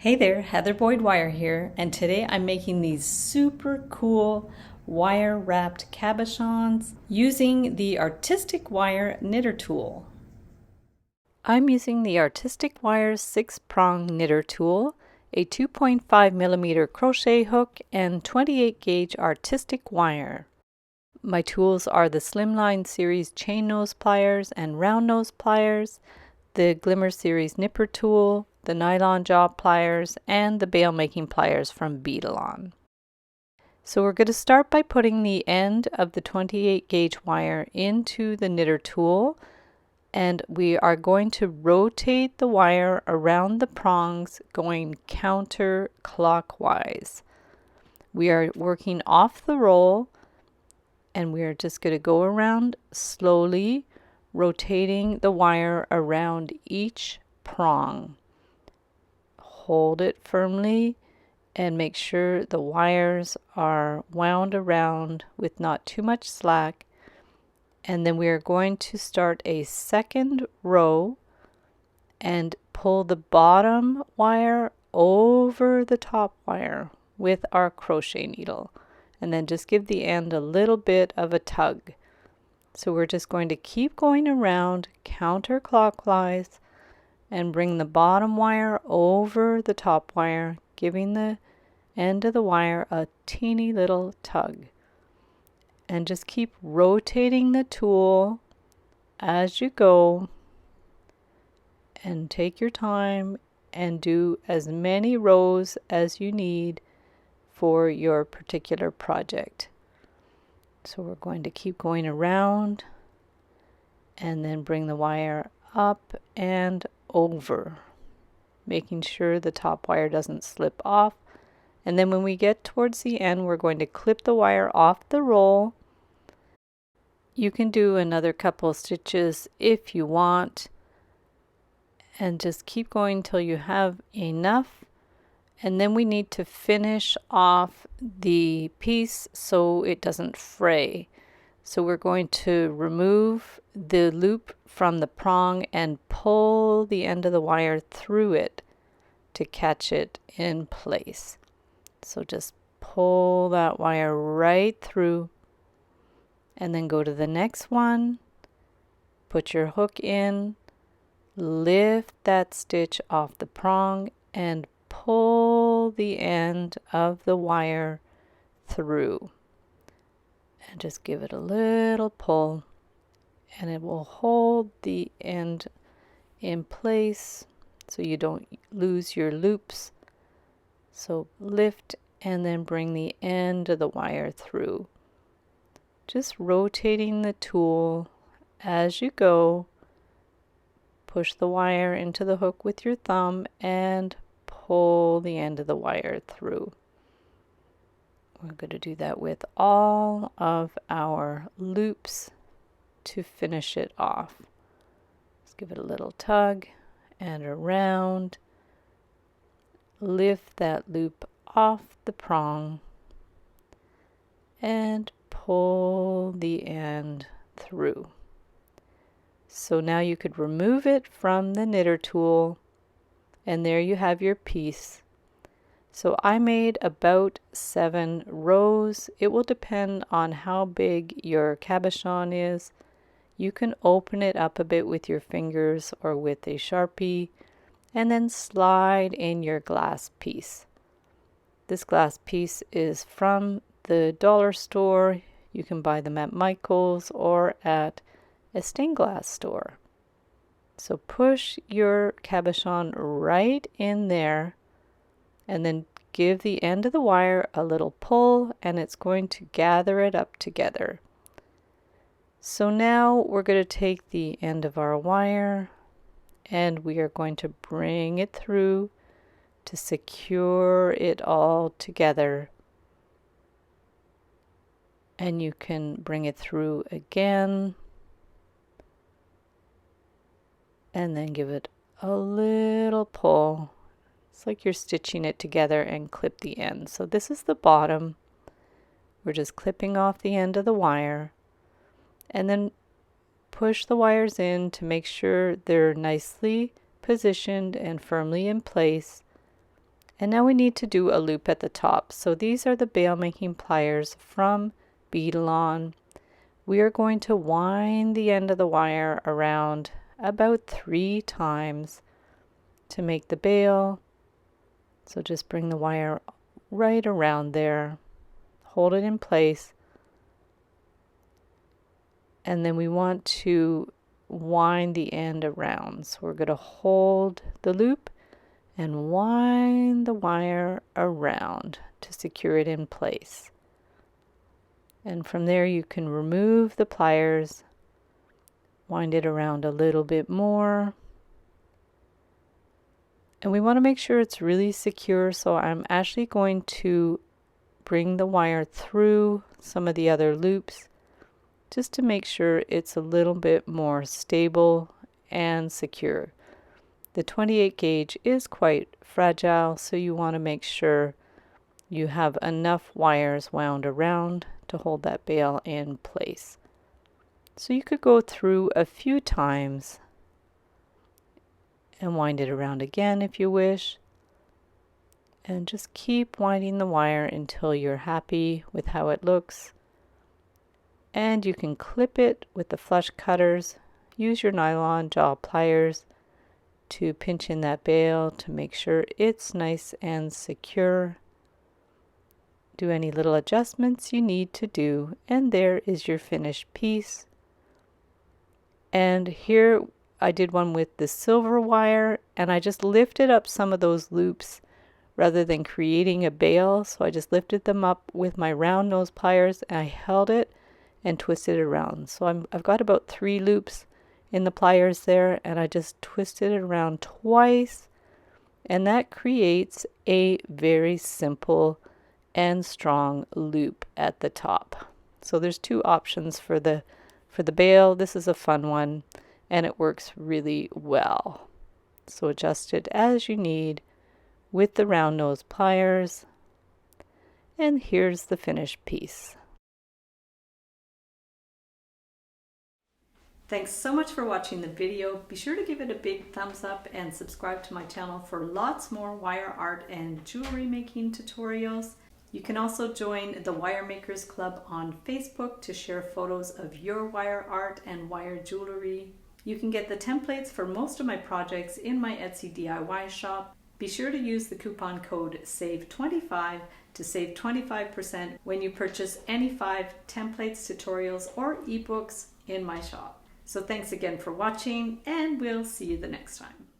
Hey there, Heather Boyd Wire here, and today I'm making these super cool wire wrapped cabochons using the Artistic Wire knitter tool. I'm using the Artistic Wire 6-prong knitter tool, a 2.5mm crochet hook, and 28 gauge artistic wire. My tools are the Slimline Series chain nose pliers and round nose pliers, the Glimmer Series nipper tool, the nylon jaw pliers, and the bail making pliers from Beadalon. So we're going to start by putting the end of the 28 gauge wire into the knitter tool, and we are going to rotate the wire around the prongs going counterclockwise. We are working off the roll, and we are just going to go around slowly, rotating the wire around each prong. Hold it firmly and make sure the wires are wound around with not too much slack. And then we are going to start a second row and pull the bottom wire over the top wire with our crochet needle. And then just give the end a little bit of a tug. So we're just going to keep going around counterclockwise and bring the bottom wire over the top wire, giving the end of the wire a teeny little tug. And just keep rotating the tool as you go, and take your time and do as many rows as you need for your particular project. So we're going to keep going around and then bring the wire up and over, making sure the top wire doesn't slip off. And then when we get towards the end, we're going to clip the wire off the roll. You can do another couple stitches if you want, and just keep going till you have enough. And then we need to finish off the piece so it doesn't fray. So we're going to remove the loop from the prong and pull the end of the wire through it to catch it in place. So just pull that wire right through, and then go to the next one, put your hook in, lift that stitch off the prong, and pull the end of the wire through. And just give it a little pull, and it will hold the end in place so you don't lose your loops. So lift and then bring the end of the wire through. Just rotating the tool as you go. Push the wire into the hook with your thumb and pull the end of the wire through. We're going to do that with all of our loops to finish it off. Let's give it a little tug and around. Lift that loop off the prong and pull the end through. So now you could remove it from the knitter tool, and there you have your piece. So I made about 7 rows. It will depend on how big your cabochon is. You can open it up a bit with your fingers or with a Sharpie, and then slide in your glass piece. This glass piece is from the dollar store. You can buy them at Michael's or at a stained glass store. So push your cabochon right in there, and then give the end of the wire a little pull, and it's going to gather it up together. So now we're going to take the end of our wire and we are going to bring it through to secure it all together. And you can bring it through again and then give it a little pull. It's like you're stitching it together and clip the end. So this is the bottom. We're just clipping off the end of the wire, and then push the wires in to make sure they're nicely positioned and firmly in place. And now we need to do a loop at the top. So these are the bail making pliers from Beadalon. We are going to wind the end of the wire around about 3 times to make the bail. So just bring the wire right around there, hold it in place, and then we want to wind the end around. So we're going to hold the loop and wind the wire around to secure it in place. And from there you can remove the pliers, wind it around a little bit more. And we want to make sure it's really secure, so I'm actually going to bring the wire through some of the other loops just to make sure it's a little bit more stable and secure. The 28 gauge is quite fragile, so you want to make sure you have enough wires wound around to hold that bail in place. So you could go through a few times and wind it around again if you wish, and just keep winding the wire until you're happy with how it looks. And you can clip it with the flush cutters. Use your nylon jaw pliers to pinch in that bail to make sure it's nice and secure. Do any little adjustments you need to do, and there is your finished piece. And here I did one with the silver wire, and I just lifted up some of those loops rather than creating a bail. So I just lifted them up with my round nose pliers, and I held it and twisted it around. So I've got about 3 loops in the pliers there, and I just twisted it around twice, and that creates a very simple and strong loop at the top. So there's 2 options for the bail. This is a fun one, and it works really well. So adjust it as you need with the round nose pliers, and here's the finished piece. Thanks so much for watching the video. Be sure to give it a big thumbs up and subscribe to my channel for lots more wire art and jewelry making tutorials. You can also join the Wire Makers Club on Facebook to share photos of your wire art and wire jewelry. You can get the templates for most of my projects in my Etsy DIY shop. Be sure to use the coupon code SAVE25 to save 25% when you purchase any 5 templates, tutorials, or ebooks in my shop. So thanks again for watching, and we'll see you the next time.